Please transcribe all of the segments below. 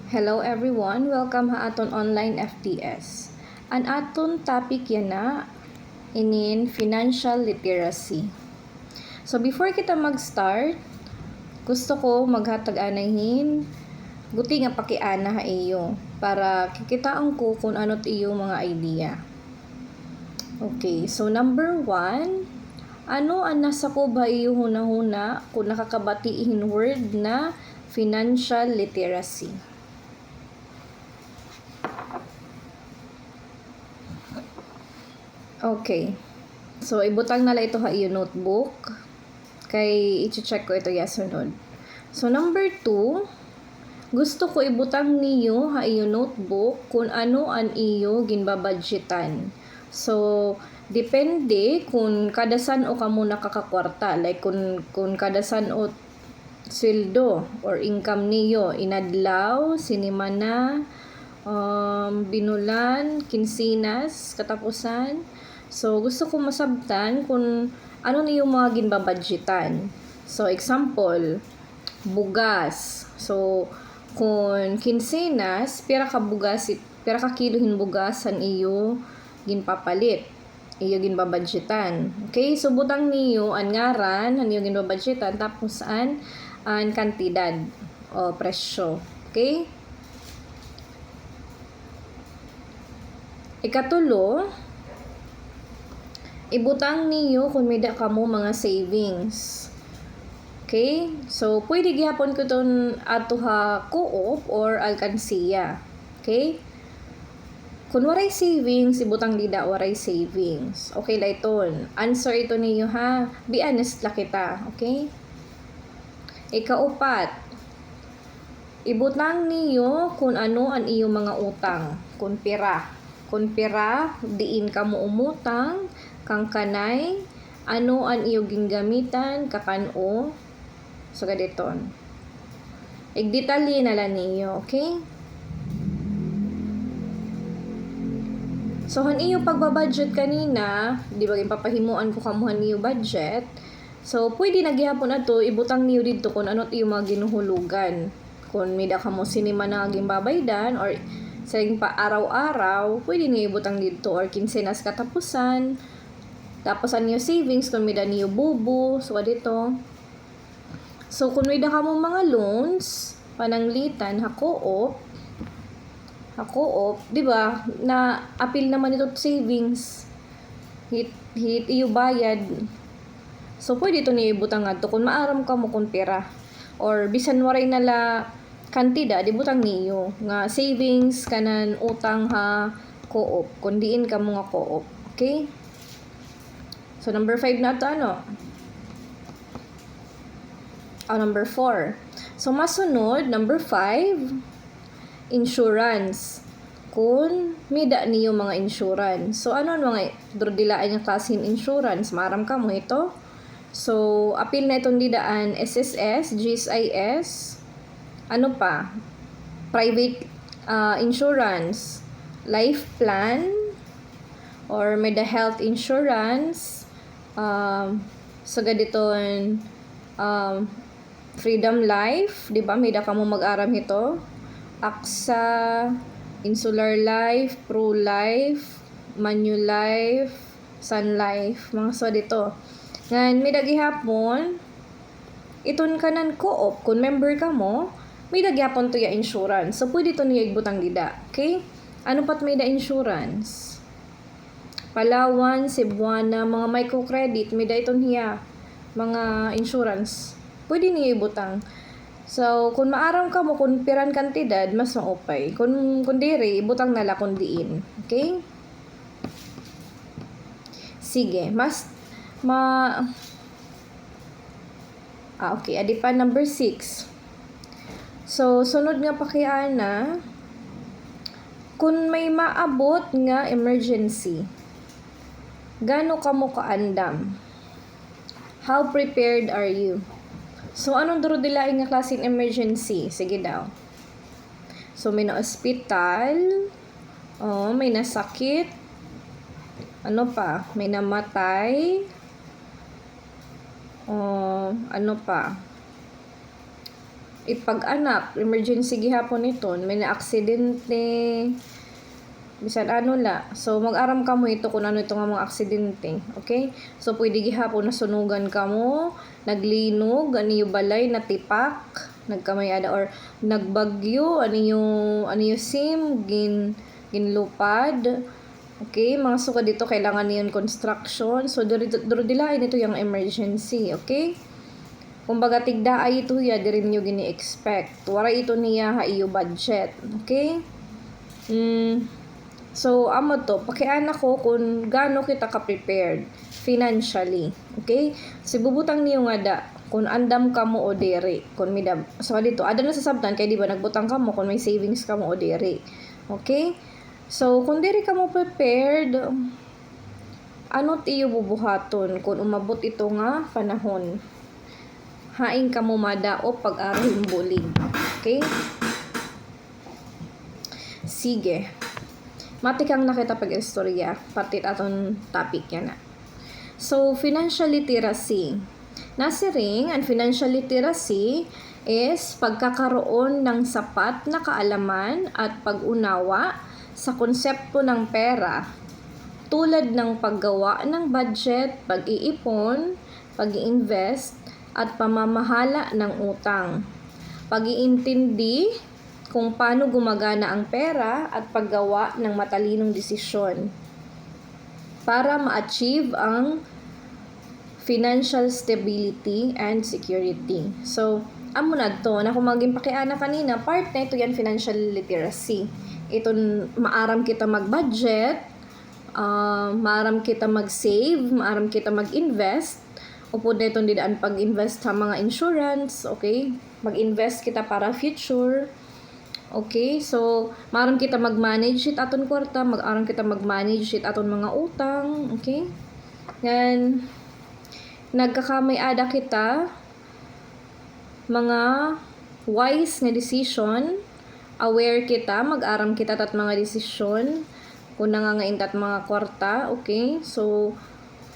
Hello everyone, welcome ha aton online FTS. An aton topic yan na inin financial literacy. So before kita mag-start, gusto ko maghatag anahin guti nga pakiana ha iyo para kikitaan ko kung ano't iyo mga idea. Okay, so number 1, ano ang nasa ko ba iyo huna-huna kung nakakabatihin word na financial literacy? Okay. So, ibutang na lang ito ha iyo notebook. Kay i-check ko ito yasunod. So, number 2, gusto ko ibutang niyo ha iyo notebook kung ano ang iyo ginbabudgetan. So, depende kung kadasan o kamo nakakakwarta. Like, kung kadasan o sweldo or income niyo inadlaw, sinimana, binulan, kinsinas, katapusan. So, gusto ko masabtan kung ano na yung mga ginbabudgetan. So, example, bugas. So, kung kinsinas, pira ka kilohin bugasan iyo ginpapalit. Iyo ginbabudgetan. Okay? So, butang niyo ang ngaran, ang iyo ginbabudgetan, tapos ang kantidad o presyo. Okay? Ikatulo, ibutang niyo kung may da kamo mga savings. Okay? So, pwede gihapon ko itong ato ha co-op or alkansiya. Okay? Kung waray savings, ibutang lida waray savings. Okay la iton. Answer ito niyo ha. Be honest la kita. Okay? Ikaupat, ibutang niyo kung ano ang iyong mga utang. Kung pira. Kung pira, diin ka mo umutang, kang kanay, ano ang iyo ginggamitan, kakano, so gaditon. Igdetalye na lang niyo, okay? So, han iyo pagbabudget kanina, di ba papahimuan ko kamuhan niyo budget, so, pwede nagyapon ato, ibutang niyo dito kung ano't iyo mga ginuhulugan. Kung may da ka mo sinima na gimbabaydan, or sa pa araw-araw, pwede niyo ibutang dito, or kinsenas katapusan, tapos ang niyo savings, kung may da niyo bubo, so dito. So, kung may da ka mo mga loans, pananglitan, ha-co-op, di ba, na appeal naman ito savings, hit iyo bayad. So, pwede ito niyo ibutang ato, kung maaram ka mo kung pera, or bisan waray nala kantida, di butang niyo, nga savings, kanan, utang ha, co-op, kung diin ka mo nga co-op. Okay? So, number 5 na ito, ano? Number 4. So, masunod, number 5, insurance. Kung mida niyo mga insurance. So, ano mga drodilaan yung klasin insurance? Maram ka mo ito. So, appeal na itong didaan, SSS, GSIS, ano pa? Private insurance, life plan, or may the health insurance, so gaditon, Freedom Life, di ba? May da ka mo mag-aram ito. AXA, Insular Life, Pro Life, Manulife, Sun Life, mga so dito. Ngan, may dagihapon, iton kanan co-op, kung member ka mo, may dagyapon to ya insurance. So, pwede ito niya igbutang dida. Okay? Ano pat may da insurance? Palawan, Cebuana, mga microcredit, may da iton hiya. Mga insurance. Pwede niya ibutang. So, kung maaraw ka mo, kung piran kantidad, mas maupay. Kung diri, ibutang nala kung diin. Okay? Sige. Okay. Adi pa number 6. So, sunod nga pakiana, kung may maabot nga emergency, gano ka mo kaandam? How prepared are you? So, anong durodilain nga klaseng emergency? Sige daw. So, may na-hospital, may nasakit, ano pa? May namatay, ano pa? ipag-anak, emergency gihapon ito, may na-aksidente, bisan ano la. So, mag-aram ka mo ito kung ano ito nga mga aksidente. Okay? So, pwede gihapon nasunugan ka mo, naglinog, ano yung balay, natipak, nagkamayada, or nagbagyo, ano yung sim, ginlupad. Okay? Mga suka dito, kailangan niyon construction. So, dilain ito yung emergency. Okay? Kumbaga tigdaay ito ya, di rin nyo gini-expect. Wara ito niya ha iyo budget. Okay? So, amo to, pakiana ko kung gaano kita ka-prepared financially. Okay? So, bubutang niyo nga da, kung andam ka mo o dere. Kung midam. So, dito, ada na sa sabtan, kaya di ba nagbutang ka mo kung may savings ka mo o dere. Okay? So, kung dere ka mo prepared, ano tiyo bubuhaton kung umabot ito nga panahon? Haing ka mo mada o pag-aral bulig. Okay? Sige. Mati kang nakita pag-istorya, pati aton topic yan na. So, financial literacy. Nasiring, ang financial literacy is pagkakaroon ng sapat na kaalaman at pag-unawa sa konsepto ng pera, tulad ng paggawa ng budget, pag-iipon, pag-i-invest, at pamamahala ng utang. Pag-iintindi kung paano gumagana ang pera at paggawa ng matalinong desisyon para ma-achieve ang financial stability and security. So, amo na to, na kung maging pakiana kanina, part na ito yan financial literacy. Ito, maaram kita mag-budget, maaram kita mag-save, maaram kita mag-invest, upod na itong didaan pag-invest sa mga insurance, okay? Mag-invest kita para future, okay? So, maaram kita mag-manage it aton kwarta, maaram kita mag-manage it aton mga utang, okay? Yan, nagkakamay-ada kita, mga wise nga decision, aware kita, mag-aram kita tat mga desisyon, kung nangangain tat mga kwarta, okay? So,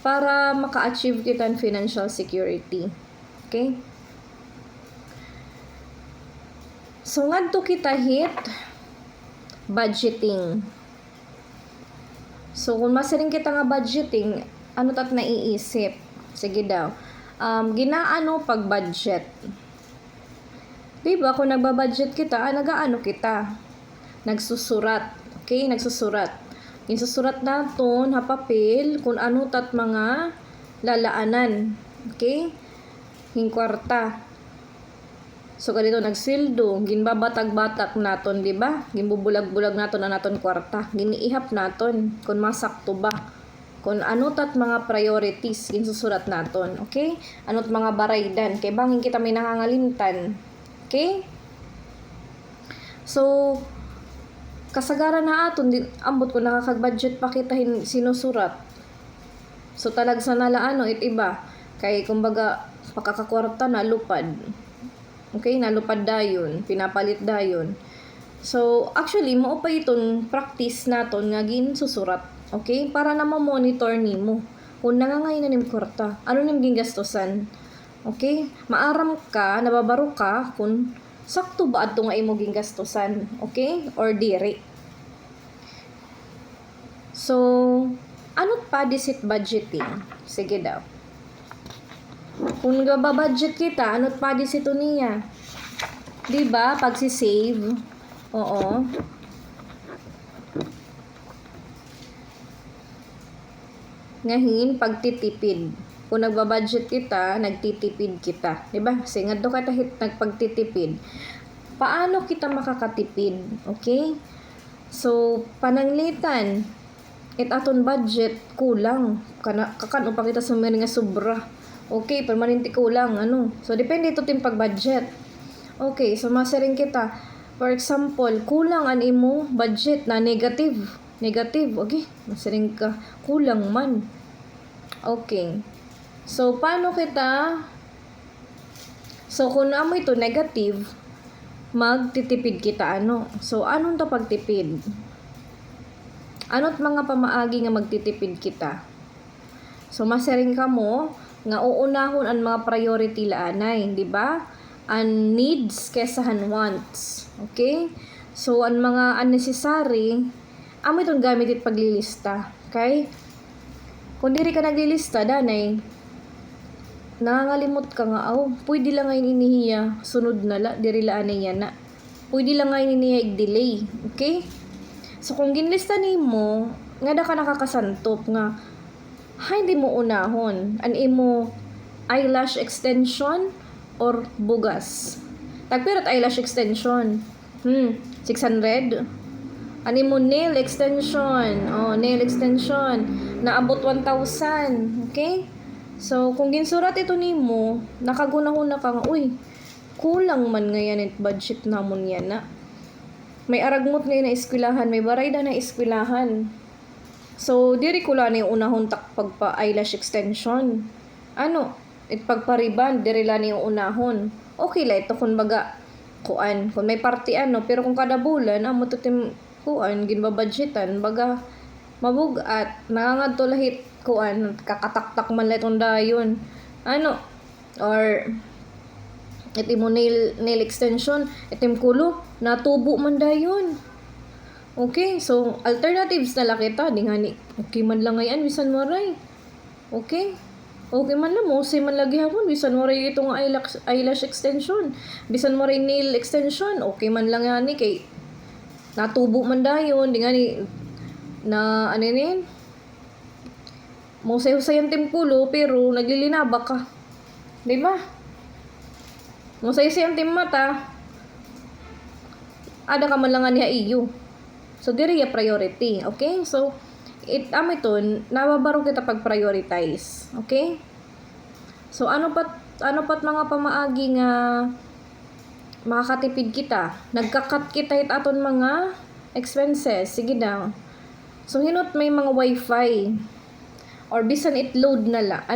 para maka-achieve kita ng financial security. Okay? So, ngadto kita hit budgeting. So, kung masiring kita nga budgeting, ano tat naiisip? Sige daw. Ginaano pag-budget? Diba, kung nagbabudget kita, nagaano kita? Nagsusurat. Okay? Nagsusurat. Isusurat naton ha papel kung ano tat mga lalaanan. Okay? Hingkwarta. So, ganito nagsildo, ginbabatag-batak naton, di ba? Ginbubulag-bulag naton na naton kwarta. Giniihap naton kung masakto ba. Kung ano tat mga priorities, ginsusurat naton. Okay? Ano't mga baraydan. Kay bangin kita may nangangalimtan. Okay? So, kasagaran na aton, ambot ko nakakag-budget pa kita sinusurat. So, talag sa nalaano, iba. Kay, kumbaga, pakakakwarta na lupad. Okay, nalupad dayon, pinapalit dayon. So, actually, mo pa itong practice naton nga ginsusurat. Okay, para na ma-monitor nimo kung nangangay na nim kwarta, ano nim gingastosan. Okay, maaram ka, nababaro ka kung sakto ba adto nga imo gingastosan, okay? Or diri. So, ano't pa disit budgeting? Sige daw. Kung babudget kita, ano't pa disit niya? 'Di ba? Pagsi-save. Oo. Ngahin pagtitipid. Kung nagbabudget kita, nagtitipid kita. Diba? Kasi nga doon ka tahit nagpagtitipid. Paano kita makakatipid? Okay? So, pananglitan. Aton budget, kulang. Kakano pa kita sumiring nga sobra. Okay, permanente kulang. Ano? So, depende ito ting pag-budget. Okay, so masiring kita. For example, kulang an imo budget na negative. Negative, okay? Masiring ka. Kulang man. Okay. So, paano kita? So, kung amo ito negative, magtitipid kita ano? So, anong to pagtipid? Ano't mga pamaagi nga magtitipid kita? So, masiring ka mo nga uunahon ang mga priority laanay, di ba? ang needs kesa han wants. Okay? So, ang mga unnecessary, amo itong gamit it paglilista. Okay? Kung diri ka naglilista, danay, nangangalimot ka nga, pwede lang ngayon inihiya, sunod na la, diri laan niya na. Pwede lang ngayon inihiya i-delay. Okay? So, kung ginlista nimo, nga da ka nakakasantop nga, hindi mo unahon. An imo eyelash extension or bugas. Tagpirat eyelash extension. 600. Ani mo nail extension. Nail extension. Naabot 1,000. Okay? So, kung ginsurat ito nimo, nakagunahon na ka nga, kulang man ngayon it budget namon yan na. May aragmot ngayon na eskwelahan, may barayda na eskwelahan. So, diri ko lang yung unahon pagpa eyelash extension. Pagpa-ribbon, diri lang yung unahon. Okay la ito kung baga, kung may party pero kung kada bulan, amo to tim ginbabudgetan, baga, mabugat, nangangadto lahit, kakataktak man la itong dayon. Or, itim mo nail extension, itim kulo, natubo man dayon. Okay, so alternatives na lakita, di nga ni, okay man lang ngayon, bisan waray. Okay? Okay man lang mo, say man lagi hapon, bisan waray itong eyelash extension. Bisan waray nail extension, okay man lang yan ni, kay natubo man dayon, di nga ni, na mo say-husay ang timpulo, pero naglilinaba ka. Di ba? Mo say-husay ang timmata, ada ka man lang nga niya iyo. So, diri ya priority. Okay? So, amiton, nababaro kita pag-prioritize. Okay? So, ano pat mga pamaagi nga makakatipid kita? Nagkakat kita aton mga expenses. Sige daw. So, hinot may mga wifi. Or bisan it-load na la.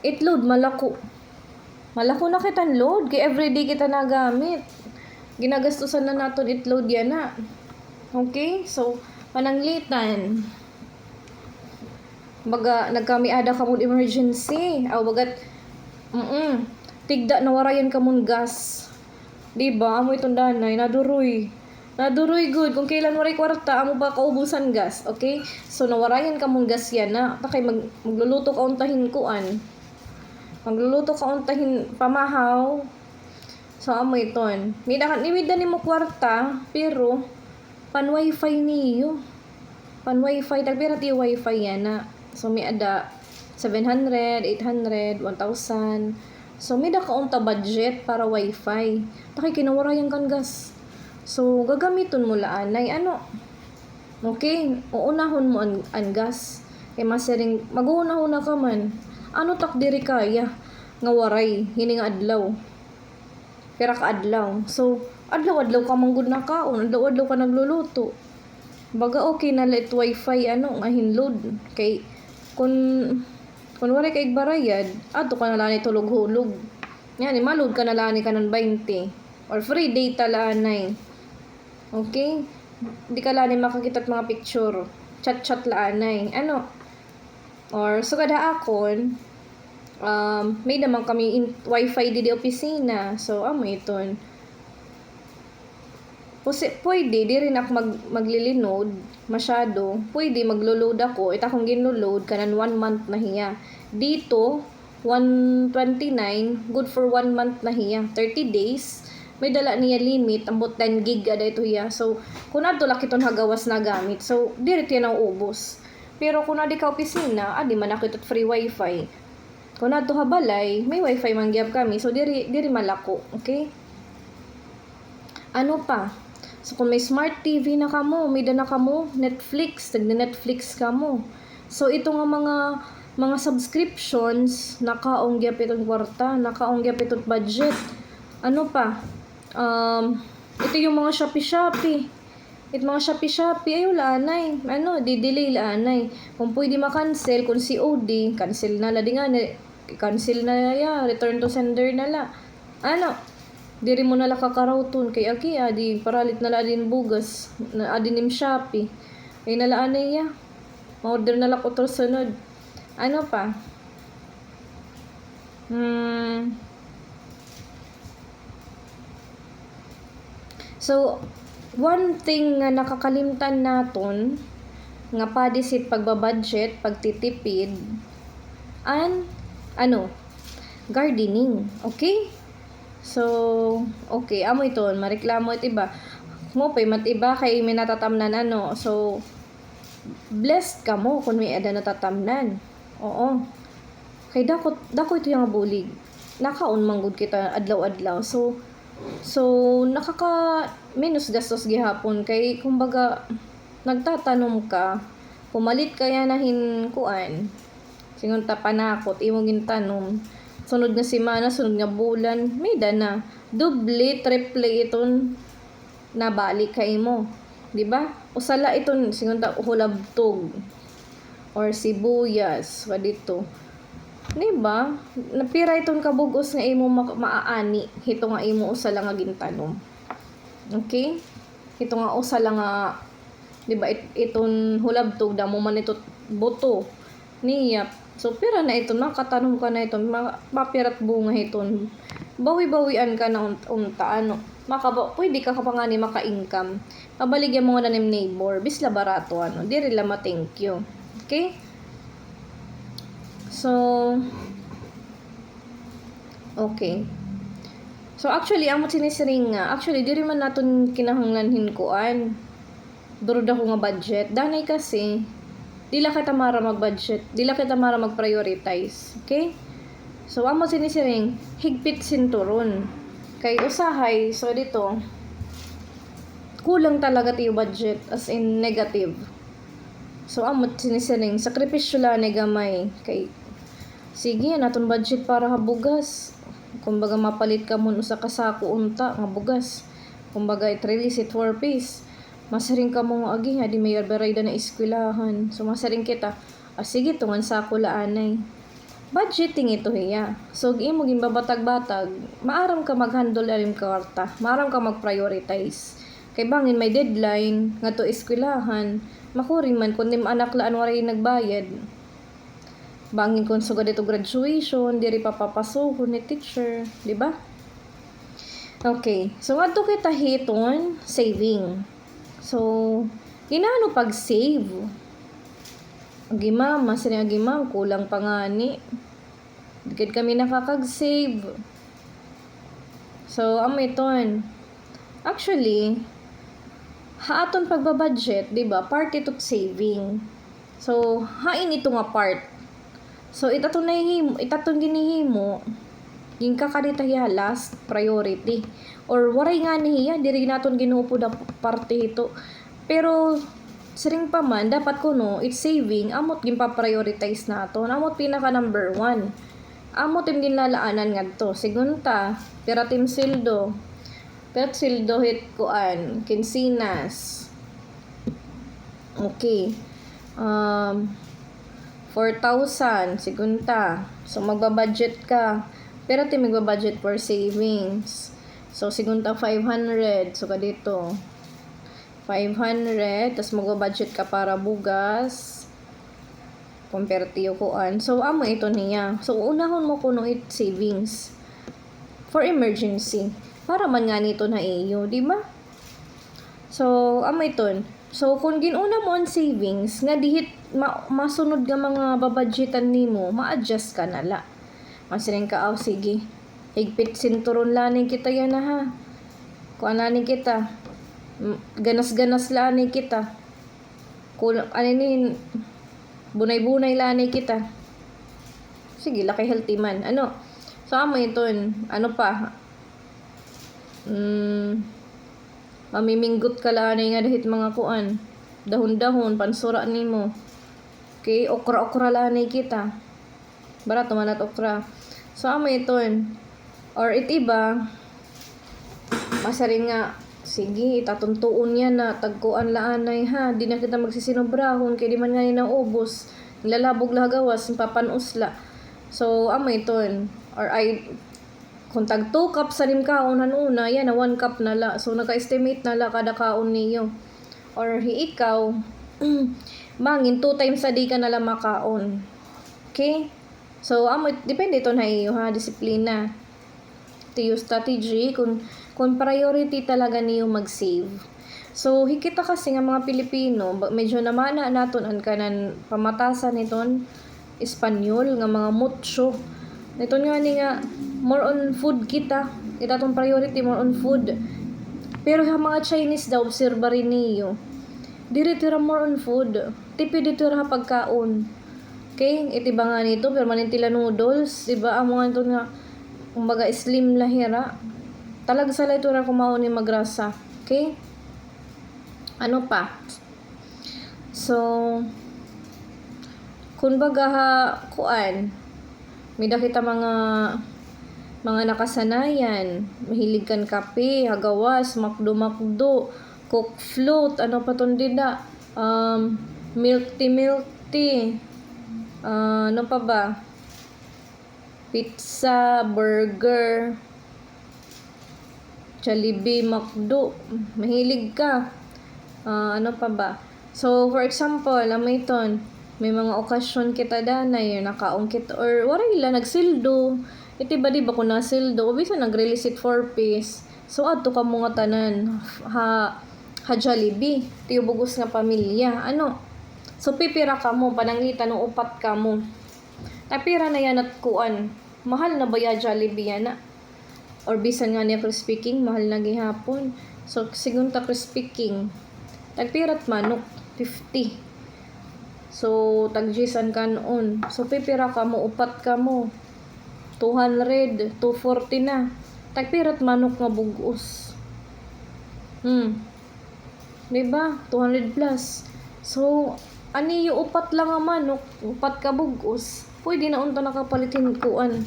It-load, malako. Malako na kitang load. Kaya everyday kita nagamit. Ginagastusan na naton it-load yan na. Okay? So, pananglitan. Baga, nagkamiada ka mong emergency. Bagat, tigda, nawarayan ka mong gas. Diba? Amo itong danay, naduroy. Naduroy good. Kung kailan waray kwarta, amo ba kaubusan gas. Okay? So, nawarayan ka mong gas yan na. Takay, magluluto ka untahin kuan. Magluluto ka untahin pamahaw. So, amo iton. Nimida ni mo kwarta, pero, pan-wifi niyo. Pan-wifi, tagpirat yung wifi yan na. So, may ada 700, 800, 1,000. So, may da kaunta budget para wifi. Takay, kinawarayan kan gas. So, gagamiton mo laan ay okay, uunahon mo ang gas. Kaya masering, mag-uunahon na ka man. Takdiri kaya? Nga waray, hining adlaw. Pera ka adlaw. So, adlaw-adlaw ka manggod na kaon, adlaw-adlaw ka nagluluto. Baga okay na let wifi nga hinload. Kay kun wala kay barayad, ato ka na lani tulog-hulog. Yan, malud ka na lani ka ng 20 or free data lanay. Okay? Di ka lani makakita mga picture. Chat-chat lanay. Or so kada akon may naman kami wifi di opisina. So amo iton. Pwede, di rin ako maglilinod masyado. Pwede, maglo-load ako. Kung ginlo-load, kanan 1 month na hiya. Dito, 129, good for 1 month na hiya. 30 days, may dala niya limit, ambot 10 gig ada ito hiya. So, kung nato laki itong hagawas na gamit, so, direct yan ang ubos. Pero kung nadi ka opisina, di man ako ito't free wifi. Kung nato habalay, may wifi mangyab kami. So, diri malako. Okay? Ano pa? So, kung may smart TV na kamo, may dana kamo, Netflix, nag-Netflix kamo. So, ito nga mga subscriptions, nakaongyap itong kwarta, nakaongyap itong budget. Ano pa? Ito yung mga Shopee. Ito mga Shopee, ayaw laanay. Di-delay laanay. Kung pwede makancel, kung COD, cancel na la. Di nga, cancel na ya, return to sender na la. Diri mo nala kakarawton kay di paralit nala din bugas na adinim Shopee. Ay nalaan niya. Order nala ko to sunod. Ano pa? So, one thing nga nakakalimtan naton nga padisit pagbabudget, pagtitipid, and gardening. Okay? So, okay, amo ito, mareklamo ito iba. Mo pay matiba kay may natatamnan So, blessed ka mo kung may ada natatamnan. Oo. Kay dako ito yung bulig. Nakaon manggod kita adlaw-adlaw. So nakaka minus gastos gihapon kay kumbaga nagtatanom ka, pumalit kaya nahin kuan. Singon ta panakot imo gintanom. Sunod nga semana, sunod nga bulan, may dana. Doble, triple iton nabalik kay mo. Di ba? Usala iton singon ta hulabtog or sibuyas wa dito. Di ba? Napira iton kabugos nga imo maaani hito nga imo usala nga gintanom. Okay? Hito nga usala nga di ba iton hulabtog damo man ito buto niya. So pira na iton makatanom ka na iton mapirat bunga iton. Bawi-bawian ka na unta pwede ka kapangani maka-income. Mabaligyan mo na ng neighbor, bisla barato diri la ma-thank you. Okay? So, okay. So, actually, amo sinisiring nga. Actually, diri man naton kinahanglanhin kuan. Durod ako nga budget. Danay kasi, dila kita mara mag-budget. Dila kita mara mag-prioritize. Okay? So, amo sinisiring, higpit sinturon. Kay usahay, so dito, kulang talaga tiyo budget, as in negative. So, amo sinisiring, sakripisyo lang gamay. Kay, sige, naton budget para habugas. Kumbaga, mapalit ka muna sa kasako unta, nga bugas. Kumbaga, it-release it 4 piece. Masaring ka mong agi, di may barayda na iskwilahan. So, masaring kita, sige, tungan sako laanay. Budgeting ito hiya. So, imo ging babatag-batag, maaram ka mag-handle alim kwarta. Maaram ka mag-prioritize. Kay bangin may deadline, nga to iskwilahan, makuring man, kundi anak laan waray nagbayad. Bangin kung sugad ito graduation, diri papapasuhon ni teacher, di ba? Okay. So, ato kita hiton, saving. So, inaano pag-save? Agimam, masari agimam, kulang pa nga ni. Dikit kami nakakag-save. So, iton. Actually, haaton pagbabudget, di ba? Part ito saving. So, hain ito nga part. So, itatong ginihimo, yung kakaditahiya last priority. Or waray nga niya, diri naton ginuupod na parte ito. Pero, siring pa man, dapat kuno, it's saving, amot gimpa-prioritize nato. Amot pinaka number 1. Amot yung ginlalaanan nga to. Sigunta, piratim sildo. Pirat sildo hit kuan, kinsinas. Okay. 4,000, sigunta. So, magbabudget ka. Pero magbabudget for savings. So, sigunta 500. So, kadito. 500, tapos mag-budget ka para bugas, compartiyo kuan. So, amo ito niya. So, unahon mo kuno it savings for emergency. Para man nga nito na iyo, di ba? So, amo ito. So, kung ginuna mo ang savings, nga dihit masunod nga mga babudgetan nimo, ma-adjust ka nala. Masiling ka, sige. Higpit sinturon laning kita yan ha. Kuan laning kita. Ganas-ganas lani kita. Bunay-bunay lani kita. Sige, laki healthy man. So, amo ito. Pa? Mamiminggot ka lani nga dahit mga kuan. Dahon-dahon, pansura nimo. Okay, okra-okra lani kita. Barato man at okra. So, amo ito. Or itiba, masaring nga, sige, tatuntuon yan na tagkuan laanay ha. Di na kita magsisinobrahon kaya di man nga na ubos. Lalabog lahagawas, papanusla. So, amo ito. Or kung tag 2 cup sa limkaon hanuna, yan na 1 cup na la. So, naka-estimate na la kada kaon niyo. Or ikaw, mangin 2 times a day ka na la makaon. Okay? So, depende ito na iyo ha, disiplina. Ito yung strategy. Kung kung priority talaga niyo mag-save. So, hikita kasi nga mga Pilipino, medyo namana naton ang kanan pamatasan niton Espanyol nga mga mucho. Niton nga ni nga more on food kita. Ita tong priority more on food. Pero sa mga Chinese daw obserba rin niyo. Diri tira more on food. Tipid dito ra pagkaon. Okay? Iti ba nga nito permanente la noodles, diba? Ang mga ito nga kumbaga slim lahira. Talag sa ito ra kumaon ni magrasa. Okay? Ano pa? So, kung baga kuan, may kita mga nakasanayan, mahilig kan kape, hagawas, makdo, coke float, ano pa ton dida, milk tea, ano pa ba? Pizza, burger, Jollibee, McDo, mahilig ka. Ano pa ba? So, for example, may mga okasyon kita danay, nakaong kita, or waray ila, nagsildo. Iti ba di ba kung nasildo, obisa nag-release it 4 piece. So, ato ka mga tanan, ha Jollibee, tiyo bugos nga pamilya. Ano? So, pipira ka mo, pananglitan ng upat ka mo. Napira na yan at kuan. Mahal na ba ya Jollibee yan na? Or bisan nga niya Crispy King, mahal na gihapon. So, sigun ta Crispy King. Tagpirat manok, 50. So, tagjisan ka noon. So, pipira ka mo, upat ka mo. 200, 240 na. Tagpirat manok nga bugos. Diba? 200 plus. So, ani yung upat lang nga manok, upat ka bugos. Pwede na unta nakapalitin kuan.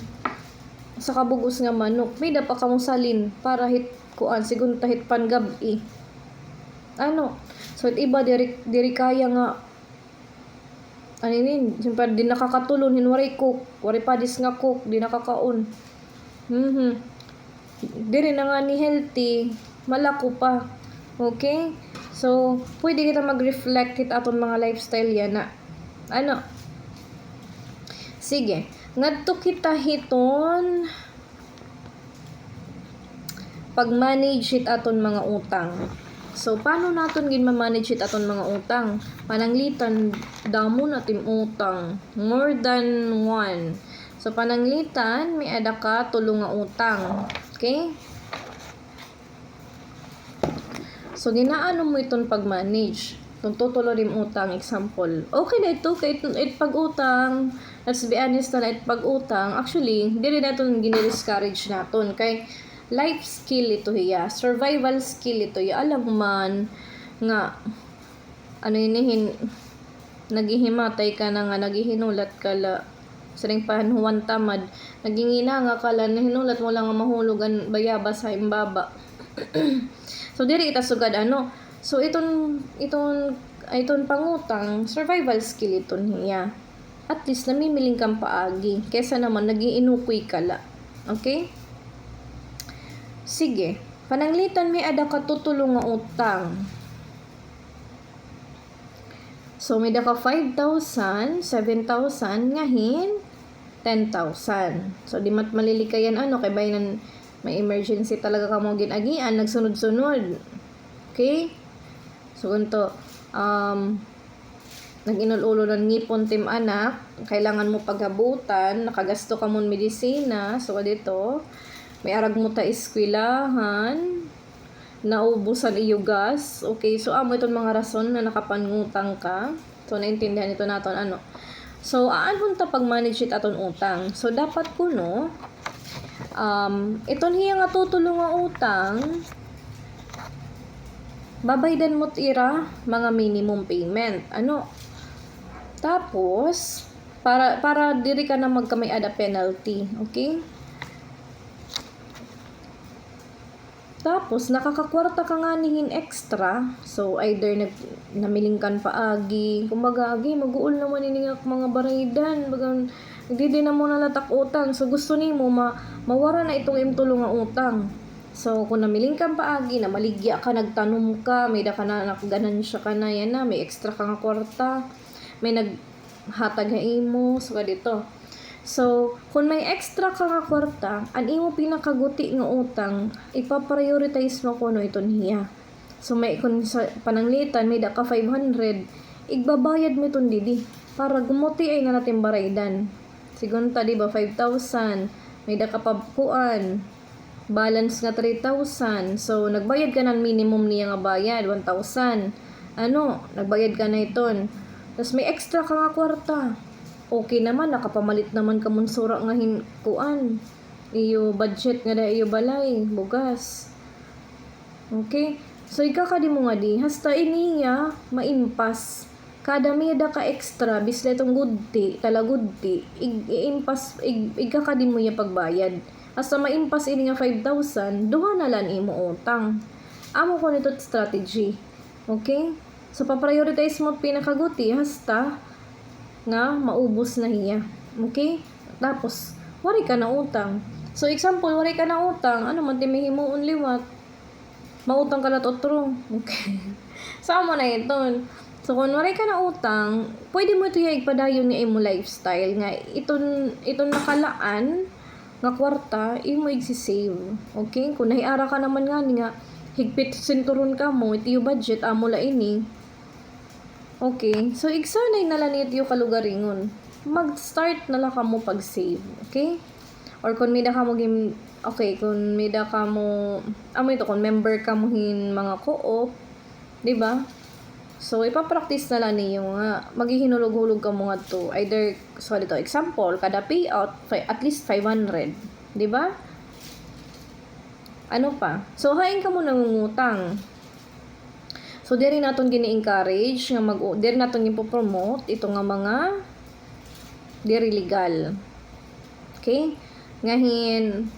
Sa kabugos nga manok. May da pa kamo salin para hit kuan. Sigun tahit pangabi. Ano? So, iba, diri kaya nga, ano yun, siyempre, di nakakatulon, hinwaray cook, waray padis nga cook, di nakakaon. Diri na nga ni healthy, malako pa. Okay? So, pwede kita mag-reflect it aton mga lifestyle yan na, ano? Sige, ngadto kita hiton, pag-manage it aton mga utang. So, paano natin gin-manage it aton mga utang? Pananglitan, damo natin utang. More than one. So, pananglitan, may ada ka tulong nga utang. Okay? So, ginaano mo itong pag-manage? Kung tutulo rin utang, example. Okay na ito, kahit pag-utang. Let's be honest na it pag-utang. Actually, hindi rin natin gini-discourage natin. Kay life skill ito hiya, survival skill ito hiya. Alam man nga ano yun, naghihimatay ka na nga, naghihinulat ka la saring pahanhuan tamad, nagingina nga ka la, nahinulat mo lang nga mahulugan bayabas sa imbaba. So diri ita sugad ano, so itong pangutang survival skill ito hiya. At least namimiling kang paagi kaysa naman nagiinukoy ka la. Okay? Sige, pananglitan may ada ka tutulong nga utang. So, may da ka 5,000, 7,000, ngahin, 10,000. So, di mat malilikayan ano, kay bayan may emergency talaga ka mo ginagian, nagsunod-sunod. Okay? So, ganito, nag-inulo ng ngipon tim anak, kailangan mo paghabutan, nakagasto ka mo medisina, so, dito, may arag mo ta eskwilahan, naubusan iyo gas. Okay, so amo itong mga rason na nakapangutang ka. So, naintindihan ito naton ano. So, aanon ta pag-manage it aton utang. So, dapat kuno, iton hiya nga tutulong nga utang, babaydan mo tira mga minimum payment. Ano? Tapos, para diri ka na magkamay ada penalty. Okay? Tapos, nakakakwarta ka nga nihin extra. So, either namiling kan paagi. Kumbaga, agi, mag-uul naman iningak mga baraydan. Bagang, hindi na mo nalatak utang. So, gusto ni mo, mawara na itong imtulong nga utang. So, kung namiling kan paagi, na maligya ka, nagtanom ka, may da ka na, nakaganansya ka na, yan na, may extra ka nga kwarta. May naghatag mo. So, dito. So, kung may extra ka nga kwarta, ang imo pinakaguti nga utang, ipaprioritize mo kuno iton hiya. So, may kung sa pananglitan, may da ka 500, igbabayad mo iton didi. Para gumuti ay nga natin baraydan. Sigunta, di ba, 5,000, may da ka pabkuan, balance nga 3,000. So, nagbayad ka ng minimum niya nga bayad, 1,000. Nagbayad ka na iton. Tapos may extra ka nga kwarta. Okay naman, nakapamalit naman ka munsura nga kuan. Iyo budget nga da iyo balay, bugas. Okay? So, ikakadi mo nga di, hasta iniya, maimpas. Kada mida ka extra, bisla itong gudti, talagudti, ikakadi mo yung pagbayad. Hasta maimpas ini nga 5,000, duha na lang imo utang. Amo ko nito strategy. Okay? So, paprioritize mo pinakaguti, hasta nga maubos na hiya. Okay? Tapos, wari ka na utang. So, example, wari ka na utang, man timihimuon liwat. Mautang ka na totro. Okay? Sama na ito. So, kung wari ka na utang, pwede mo ito yung ipadayon ni imo lifestyle. Nga, iton nakalaan, nga kwarta, imo i-save. Okay? Kung nahiara ka naman nga, higpit sinturon ka mo, ito yung budget, amo la ini. Okay, so igsanay na lang ito yung kalugaringon. Mag-start na lang ka mo pag-save, okay? Or kung may da ka mo kung may da ka mo, kung member ka mo mga co-op, di ba? So, ipapractice na lang niyo nga, maghihinulog-hulog ka mo nga to. Either, so dito, example, kada payout, at least 500, di ba? Ano pa? So, hain ka mo nangungutang. So, diri naton gini-encourage nga diri naton gipo-promote ito nga mga diri legal. Okay? Ngahin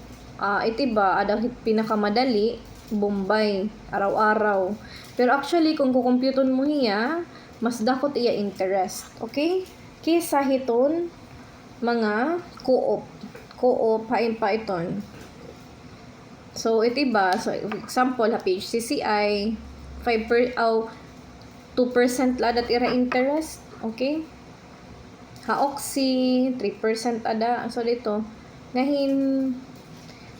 iti ba ada pinakamadali Bombay araw-araw. Pero actually kung kukumpyuton mo hiya, mas dakot iya interest. Okay? Kaysa hiton mga co-op hain pa iton. So, iti ba, so example page CCI 2% ladat ira interest, okay? Oxy 3% ada. So dito, ngahin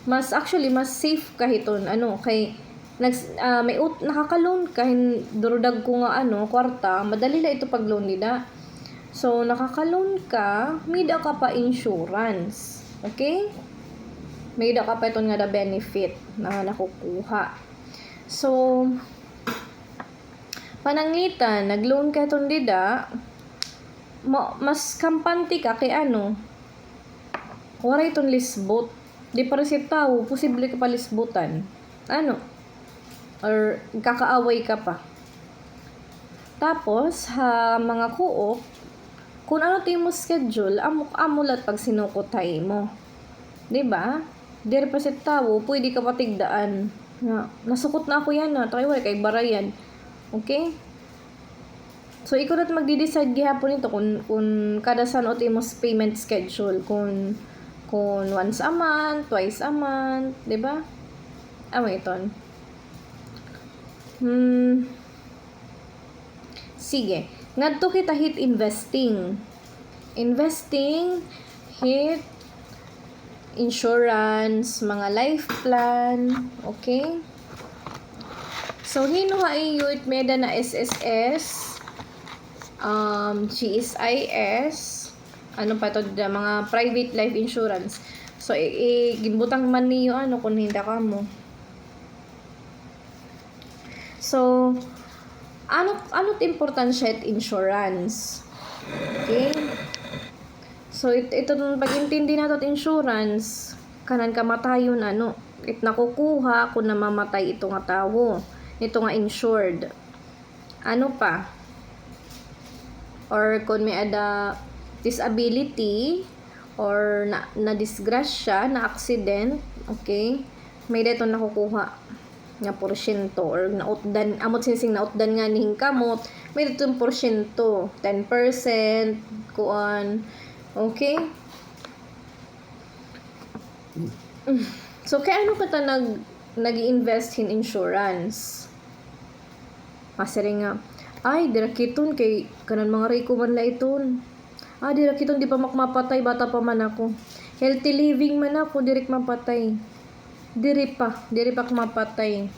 mas safe kahiton kay nakaka-loan kahin durudag ko nga kwarta, madali la ito pag loan nila. So nakaka-loan ka, mida ka pa insurance. Okay? Mida ka pa iton nga da benefit na nakukuha. So pananglitan, nag-loan ka itong dida, mas kampante ka kay wala itong lisbot. Di pa rin siya tao, posible ka pa lisbutan. Or kakaaway ka pa. Tapos, mga co-op, kung ano tayo mo schedule, amulat pag sinukotay mo. Diba? Di rin pa siya tao, pwede ka patigdaan. Nasukot na ako yan tayo wala kay barayan. Okay? So, ikaw na't magdi-decide gihapon ito kung kada saan o timos payment schedule. Kung once a month, twice a month, diba? Iton. Sige. Ngadto kita hit investing. Hit insurance, mga life plan, okay? So, hinuha iyo it meda na SSS, GSIS, pa ito, mga private life insurance. So, gimbutang man niyo kung hindi ka mo. So, ano't importansya at insurance? Okay? So, ito pag-intindi nato at insurance, kanan kamatayon it nakukuha kung namamatay ito nga tao. Ito nga insured. Ano pa? Or kung may ada disability or na disgrasya, na accident, okay? May dito nakukuha nga porsyento or nautdan, amot sinsing nautdan nga ning kamot, may dito porsyento, 10%, kuan. Okay? So, kaya ano ka ta nag-invest in insurance? Kasi rin nga, ay, dirakiton kay kanan mga riko man la iton. Dira kitong di pa makmapatay, bata pa man ako. Healthy living man ako, diri mapatay. Diri pa mapatay.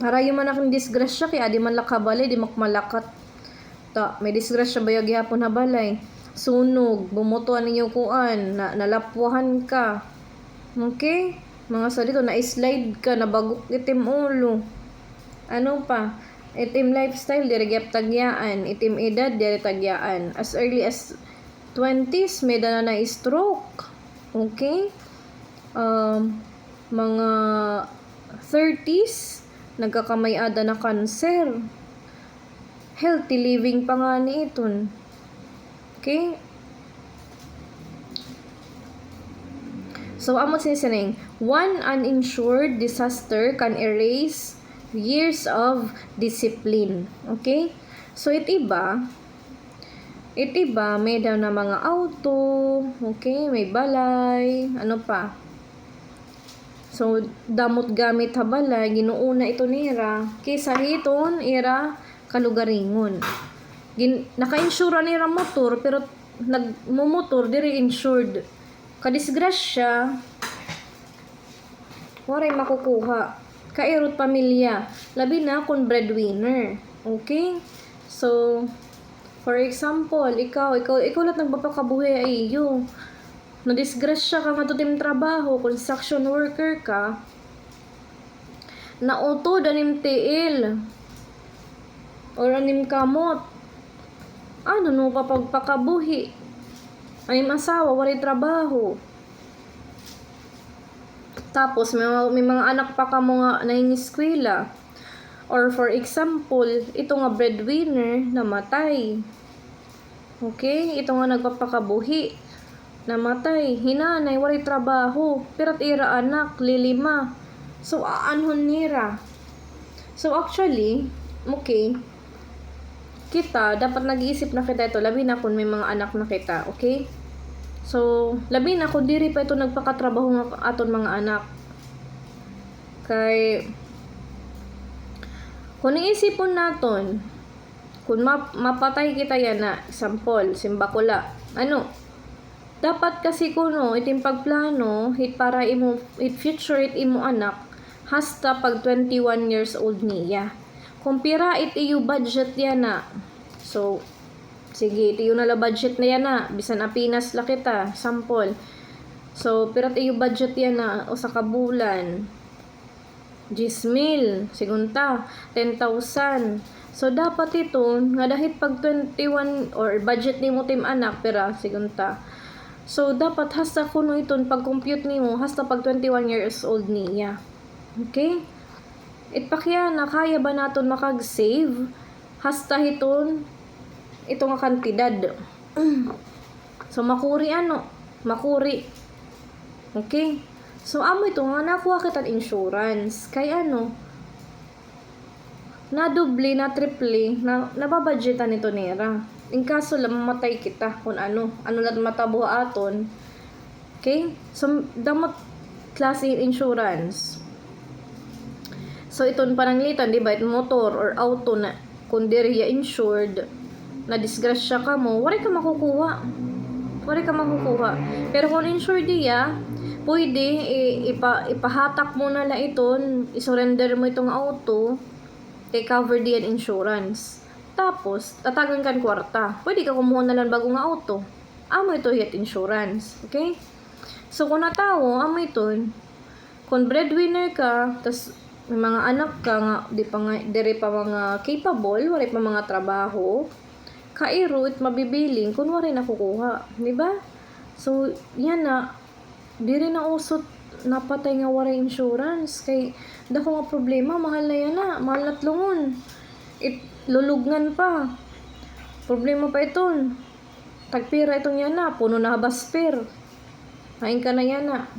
Harayo man akong disgrasya, kaya di man lakabali, di makmalakat. May disgrasya ba yung gihapon na balay? Sunog, bumutuan ninyo kuan, nalapwahan ka. Okay? Mga sa dito, na-slide ka, nabagok itim ulo. Ano pa? Itim lifestyle, diri gyap tagyaan. Itim edad, diri tagyaan. As early as 20s, may dana na stroke. Okay? Mga 30s, nagkakamay-ada na cancer. Healthy living pa nga ni iton. Okay? So, amo sinisineng, one uninsured disaster can erase years of discipline. Okay? So, itiba, may daw na mga auto, okay? May balay, ano pa? So, damot gamit ha balay, ginuuna ito nira. Kaysa hiton, ira, kalugaringon. Naka-insura nira motor, pero nagmumotor, diri insured. Kadisgrasya, waray makukuha. Kairot pamilya. Labi na kung breadwinner. Okay? So, for example, ikaw lang nagpapakabuhi ay iyo. Nadisgrasya ka matutim trabaho, construction worker ka, nautod anim tiil, or anim kamot. Ano no papagpakabuhi? Anim asawa, walay trabaho. Tapos, may mga anak pa ka mo nga nangingiskwela. Or for example, ito nga breadwinner, namatay. Okay? Ito nga nagpapakabuhi, namatay. Hinanay, walay trabaho. Pirat ira anak, lilima. So, aanhon nira. So, actually, okay, kita, dapat nag-iisip na kita ito, labi na kung may mga anak na kita, okay? So, labi na kung diri pa ito nagpakatrabaho ng aton mga anak. Kay, kung iisipon naton, kung mapatay kita yan na, example, simbakula, ano, dapat kasi kuno, iting pagplano, para future imo anak, hasta pag 21 years old niya. Kung pira iyo budget yan na, so, sige, itiyo na la budget na yan na, bisan apinas la kita, sample. So, pira iyo budget yan na, o sa kabulan, 10,000, sigunta, 10,000. So, dapat ito, nga dahil pag 21, or budget ni mo tim anak, pira, sigunta. So, dapat hasta kuno iton, pag-compute ni mo, hasta pag 21 years old niya. Okay? Itpakya na kaya ba naton makag-save hasta hiton ito nga kantidad. So makuri okay, so amo ito nga nakuha kita insurance kay ano na doble na triple na nababudgetan nito nera in kaso lang mamatay kita kung ano lang matabuha aton. Okay, so damot klase insurance. So, iton pananglitan, di ba? It motor or auto na kung diriya insured, na disgrasya ka mo, wala ka makukuha. Pero kung insured diya, pwede, ipahatak mo na lang iton, isurrender mo itong auto, cover diyan insurance. Tapos, tatagan kan kwarta. Pwede ka kumuha na lang bagong auto. Amo ito yet insurance. Okay? So, kung natawo, amo iton, kung breadwinner ka, tas may mga anak ka nga, diri pa mga capable, wala pa mga trabaho, kairo it mabibiling, kung wala nakukuha. Diba? So, yan na, diri na usot, napatay nga wala insurance, kay, dako nga problema, mahal na yan na, mahal na tlungon. Lulugnan pa. Problema pa iton. Tagpira itong yan na, puno na habasper. Hain ka na yan na.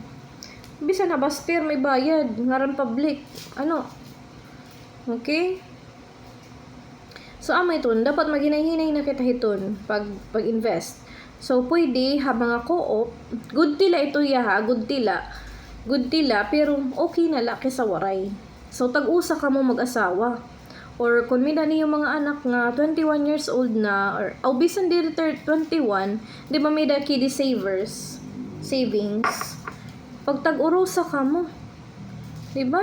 Bisa na basper may bayad ngaran public ano, okay? So amay ton dapat maghinay-hinay na kita hiton pag-invest. So pwede ha mga co-op, good tila ito ya ha, good tila pero okay na la kaysa waray. So tag-usa ka mo mag-asawa, or kung may dani yung mga anak nga 21 years old na or bisan di 21, di ba may da kiddie savings, pag tag-urusa ka mo, di ba?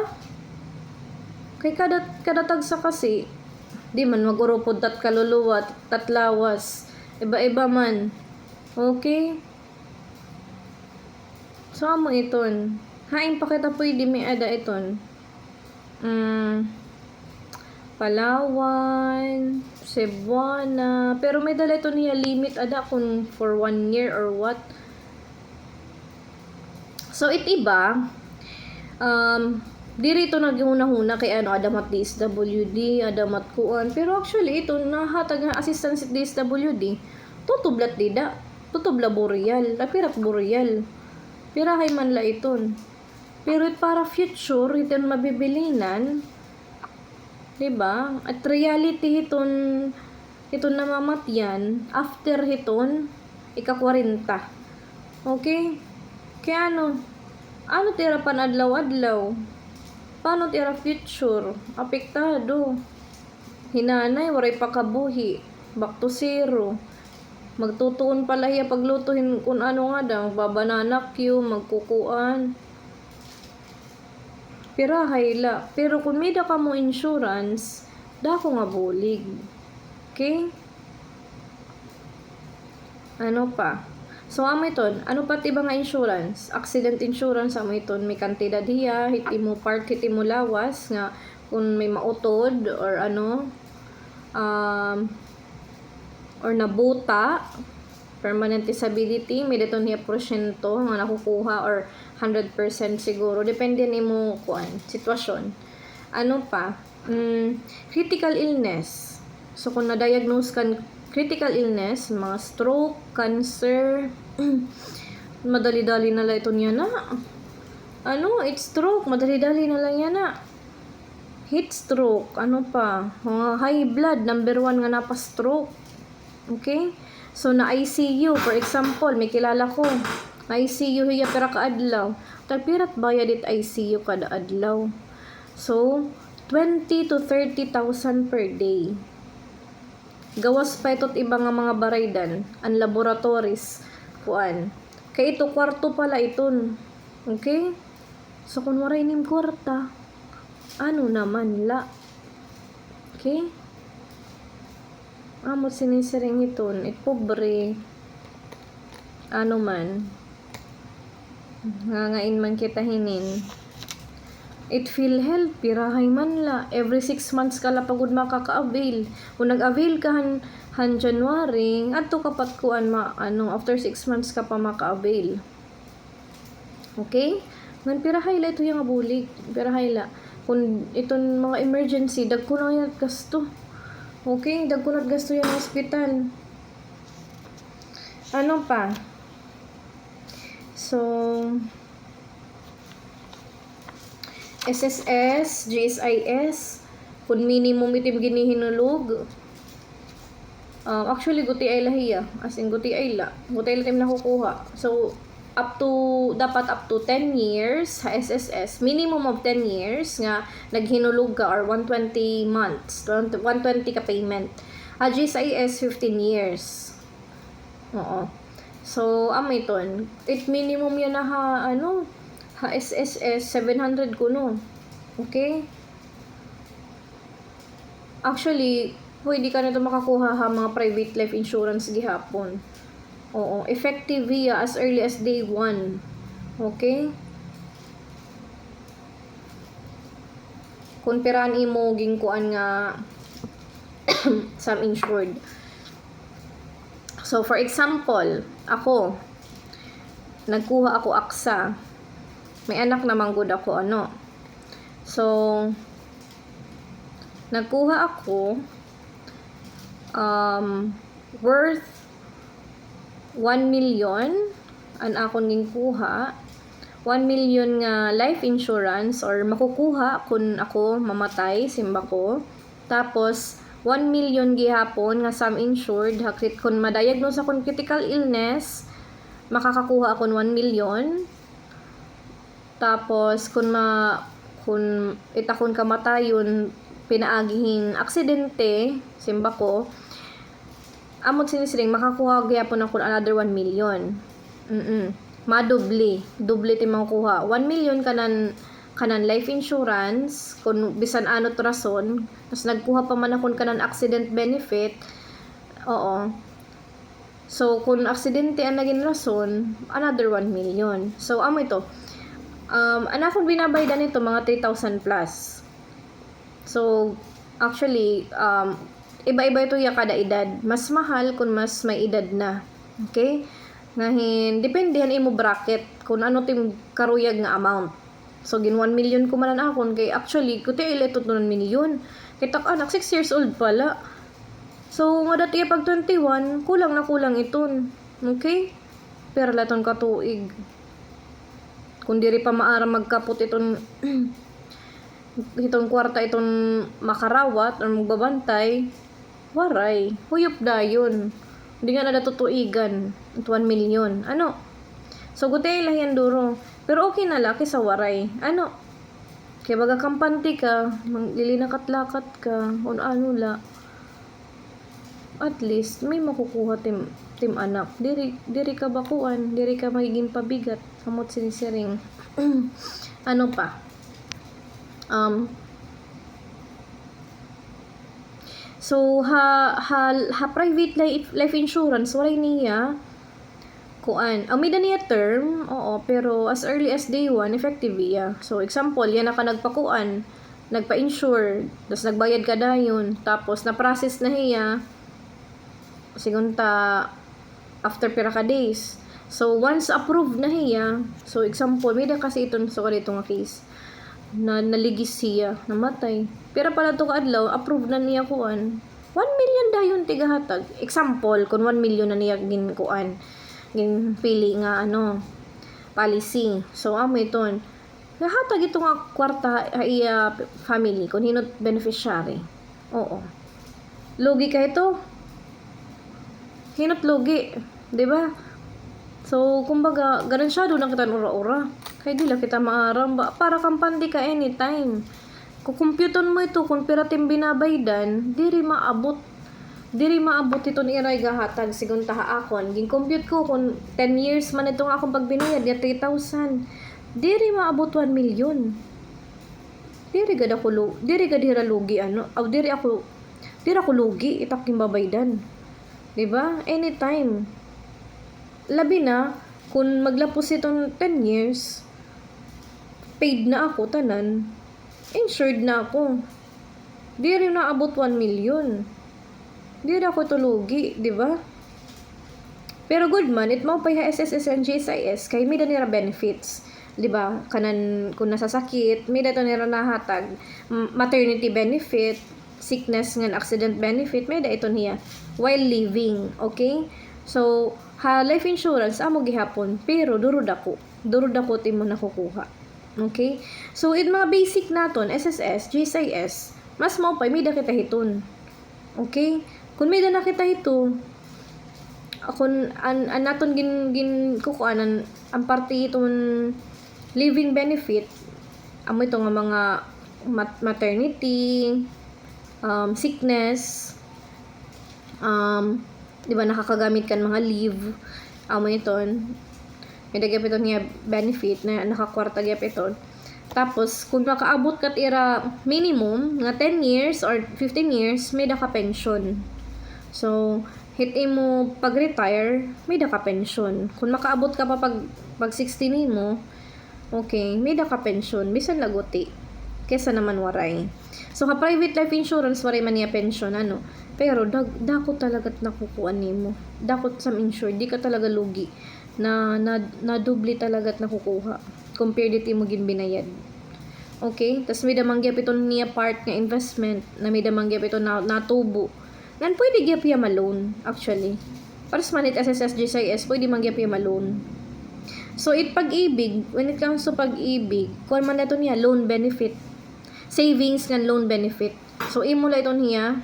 Kay kada tagsa kasi di man magurupod tat kaluluwa tatlawas, iba-iba man. Okay, so amo iton hain pa kita pwede may ada iton Palawan, Cebuana, pero may dala ito niya limit ada kung for 1 year or what. So it iba dirito nagihuna-huna kay adamat DSWD, adamat kuan, pero actually ito nahatag nga assistance sa DSWD tutublat dida, tutubla boreal, tapirat boreal, pirahay man la iton, pero para future iton mabibilinan, diba? At reality iton namamatyan after iton ika-40. Okay, kaya ano tira pan adlaw-adlaw, paano tira future, apektado, hinanay waray pakabuhi, back to zero, magtutuon pala hiya paglutuhin kung ano nga daw, magbabananak yung magkukuan, pirahay la. Pero kung may da ka mo insurance, dako nga bulig. Okay, ano pa, so amo iton, ano pati ba nga insurance, accident insurance, amo iton may kantidad hiya, hiti mo part, hiti mo lawas nga kung may mautod or or nabuta, permanent disability, may dito niya porsyento nga nakukuha or 100% siguro, depende nimo kuan sitwasyon. Ano pa, critical illness, so kung na-diagnose kan critical illness, mga stroke, cancer, madali-dali na lang ito niya na it's stroke, madali-dali na lang yan na heat stroke, ano pa, high blood, number 1 nga napa stroke. Okay, so na ICU, for example, may kilala ko na ICU hiya pera kaadlaw, tagpirat bayad it ICU kada adlaw, so 20 to 30,000 per day. Gawas pa ito't iba nga mga baraydan, ang laboratories kuan, kay ito kwarto pala iton. Okay, so kung waray nim kwarta, ano naman la. Okay, amo sinisiring iton, pobre, ano man, ngangain man kita hinin, it feel health, pirahay man la, every 6 months ka la pagod makaka-avail, kung nag-avail ka han January, ato kapat kuan after 6 months ka pa maka-avail. Okay, ngan pirahay la ito yung abulig, pirahay la, kung iton mga emergency, dagko na yan gasto. Okay, dagkunat gasto yung hospital. Ano pa? So, SSS, GSIS, kung minimum itim ginihinulog. Actually, guti ay lahiya. As in, guti ay tim nakukuha. So, dapat up to 10 years sa SSS, minimum of 10 years nga naghinulog ka or 120 months, 120 ka payment. GSIS 15 years. Oo. So amiton, it minimum yan na ha SSS 700 kuno. Okay? Actually, pwede ka na ito makakuha mga private life insurance gihapon. Oo, effective via as early as day 1. Okay? Kung piraan imo gingkuan nga some insured. So for example, ako nagkuha ako aksa. May anak naman gud ako So nagkuha ako worth 1 million ang akong gingkuha, 1 million nga life insurance or makukuha kung ako mamatay simba ko, tapos 1 million gihapon nga sum insured hakit kung ma-diagnose akong critical illness, makakakuha akong 1 million, tapos kung itakon kamatayon pinaagihing aksidente, simba ko, amot sinisiling makakuha gyapon ako another 1 million. Madubli ti makukuha 1 million kanan life insurance kung bisan anot rason, tapos nagkuha pa man akon kanan accident benefit. Oo. So kung aksidente ang naging rason, another 1 million. So amo ito, anakon binabaydan nito mga 3,000 plus. So actually iba-iba ito ya kada edad. Mas mahal kung mas may edad na. Okay? Ngahin, dependehan imo bracket kung ano tim karuyag nga amount. So gin 1 million ko manan akon kay actually kuti iletot 1 million. Kay tak anak 6 years old pala. So nga dati pag 21, kulang na kulang iton. Okay? Pero laton ka tuig. Kung diri pa maara magkapot iton itong kwarta itong makarawat o magbabantay, waray, huyop dayon. Hindi nga na tutuigan 1 million. Ano? So gutay lahian duro. Pero okay na laki sa waray. Ano? Kaya baga kampante ka, lilinakat-lakat ka, kung ano la. At least may makukuha tim anak. Diri ka bakuan, diri ka magiging pabigat. Kamot sinisiring. Ano pa? So ha private life insurance walay niya kuan. Ang mida niya term, oo, pero as early as day 1 effective iya. So example, yan naka nagpakuan, nagpa-insure, tapos nagbayad ka dayon, tapos na-process na hiya sigunta after pira ka days. So once approved na hiya, so example, mida kasi iton so dito nga case na naligis siya, namatay. Pero pala to kaadlaw, approved na niya kuan. 1 million dayon tigahatag. Example, kung 1 million na niya gin kuan, gin pili nga policy. So amo iton. Nahatag ito nga kwarta iya family kung hinot beneficiary. Oo. Lugi ka ito. Hinot lugi, 'di ba? So kumbaga, ganun siya doon kita ura-ura. Kaya dila kita maaram ba para kampante ka anytime. Kukumputon mo ito kung piratim binabaydan, diri maabot ito ni iray gahatag sigun taha akon. Gin-compute ko kung 10 years man itong akong pagbinayad ya 3,000. Diri maabot 1 million. Diri gad lugi ano. Aw diri ako lugi itaking babaydan. 'Di ba? Anytime. Labi na kung maglapos itong 10 years, paid na ako tanan, insured na ako. Di rin naabot 1 million. Di rin ako tulugi, di ba? Pero good man, it mo pa yung SSS and GSIS kay may nira benefits. Di ba? Kanan kung nasasakit, may dato nira nahatag maternity benefit, sickness ngan accident benefit, may da ito niya while living, okay? So life insurance amo gihapon pero durud ako timo nakukuha. Okay? So in mga basic naton SSS, GSIS, mas mao pa mida kita hiton. Okay? Kung mida na kita hito, akon an naton gin kukuanan ang parte iton living benefit amo ito nga mga maternity, sickness, di ba nakakagamit kan mga leave amo iton may dagap ito niya benefit na nakakwarta gyap iton. Tapos kung makaabot kat ira minimum nga 10 years or 15 years may da ka pension. So hit mo pag retire may da ka pension. Kung makaabot ka pa pag 60 nimo, okay, may da ka pension bisan laguti kesa naman waray. So ka private life insurance waray man niya pension ano. Pero dakot talaga't nakukuha nimo. Dakot sa insured, di ka talaga lugi. Na dubli talaga't nakukuha. Compared dito mo ginbinayad. Okay? Tas may damang gyap ito niya part nga investment na may damang gyap ito natubo. Nan pwede gyap ya malone actually. Para sa manit SSS GSIS, pwede man gyap ya malone. So pag-ibig, when it comes to pag-ibig, kung man na ito niya loan benefit. Savings nga loan benefit. So imo la ito niya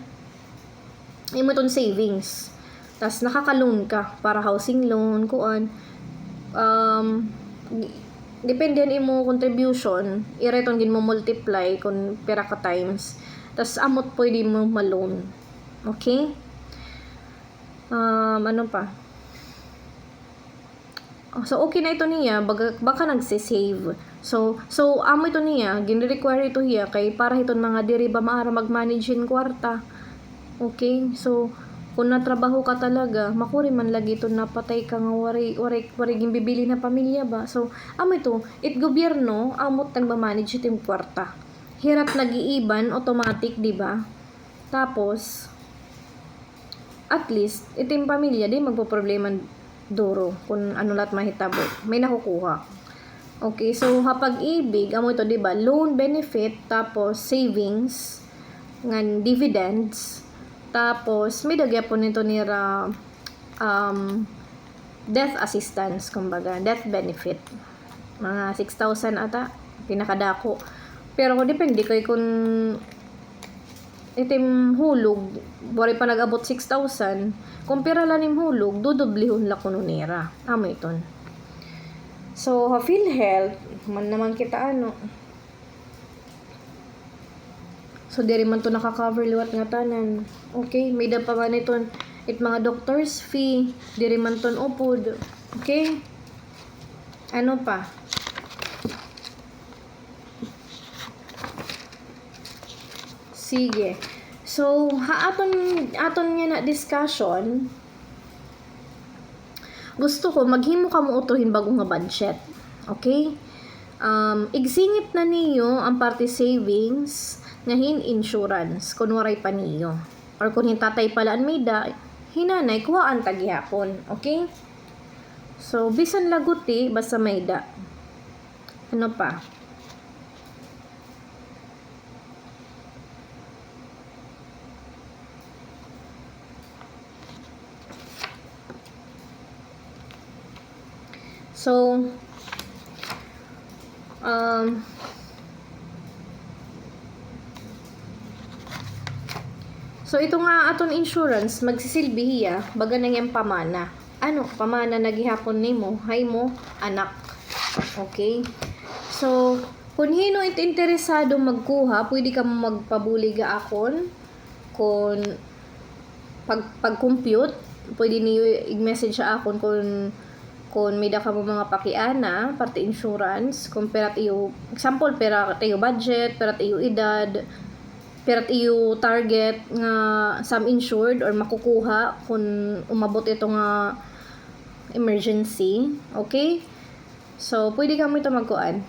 imo itong savings. Tas nakaka-loan ka para housing loan, kuan. Depende imo contribution, ira itong gin mo multiply kung pira ka times. Tas amot pwede mo ma-loan. Okay? Ano pa? So, okay na ito niya, baka nagsisave. So amo ito niya, gini-require ito niya, kay para iton mga diri ba maara mag-manage in kwarta. Okay? So, kung natrabaho ka talaga, makuri man lagi ito napatay ka nga wari gimbibili na pamilya ba. So, amo ito, gobyerno, amot nagmamanage ito yung kwarta. Hirap nag-iiban, automatic, di ba? Tapos, at least, ito yung pamilya, di magpo-problema duro kung ano lahat mahitabo. May nakukuha. Okay, so hapag-ibig, amo ito, di ba? Loan benefit, tapos savings, ngan dividends, tapos may dagya po nito nira death assistance, kumbaga, death benefit. Mga 6,000 ata, pinakadako. Pero kung depende kay kung itim hulog, bari pa nag-abot 6,000, kung pira lang yung hulog, dudublihon la kuno nira. Amo iton. So, PhilHealth, man naman kita ano. So, diri man to naka-cover liwat nga tanan. Okay, may da pa man iton it mga doctor's fee, diri man ton upod. Okay? Ano pa? Sige. So, aton nga na discussion, gusto ko maghimo ka mo utuhin bago nga budget. Okay? Igsingit na niyo ang party savings ngahin insurance kung waray pa niyo. Or kung hintatay pala ang mida, hinanay kuhaan tagyapon. Okay? So, bisan laguti, basta mayda. Ano pa? So, ito nga aton insurance magsisilbi hiya baga nang yung pamana. Ano pamana nagihapon nimo hay mo anak. Okay? So, kung hino it interesado magkuha, pwede ka magpabuli ga akon kung pag-compute, pwede niyo i-message sa akon kung may da ka mo mga pakiana, parte insurance, kung perat iyo, example, perat iyo budget, perat iyo edad, perat iyo target nga sum insured or makukuha kung umabot ito nga emergency. Okay? So, pwede ka mo ito magkuan.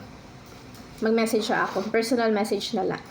Mag-message sa ako. Personal message na lang.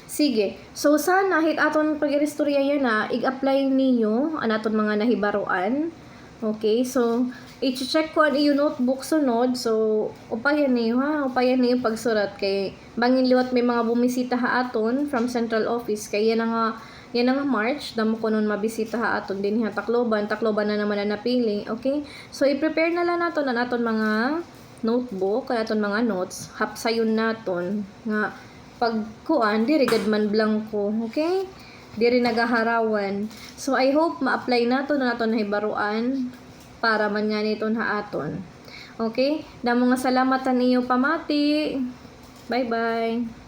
Sige. So, sana hit aton pag-irestorya yan na, i-apply niyo ang aton mga nahibaruan. Okay? So, i-check ko ang iyo notebook sunod. So, upayan niyo ha. Upayan niyo pagsurat kay bangin liwat may mga bumisita ha aton from central office. Kaya yan nga March. Damo ko nun mabisita ha aton din ha Tacloban. Tacloban na naman na napili. Okay? So, i-prepare na lang naton ang aton mga notebook, kaya aton mga notes. Hapsayon naton nga pagkuan diri gad man blanco. Okay? Diri nagaharawan. So, I hope ma-apply naton na naton hibaruan para man nga niton ha aton. Okay? Damo nga salamatan niyo pamati. Bye-bye.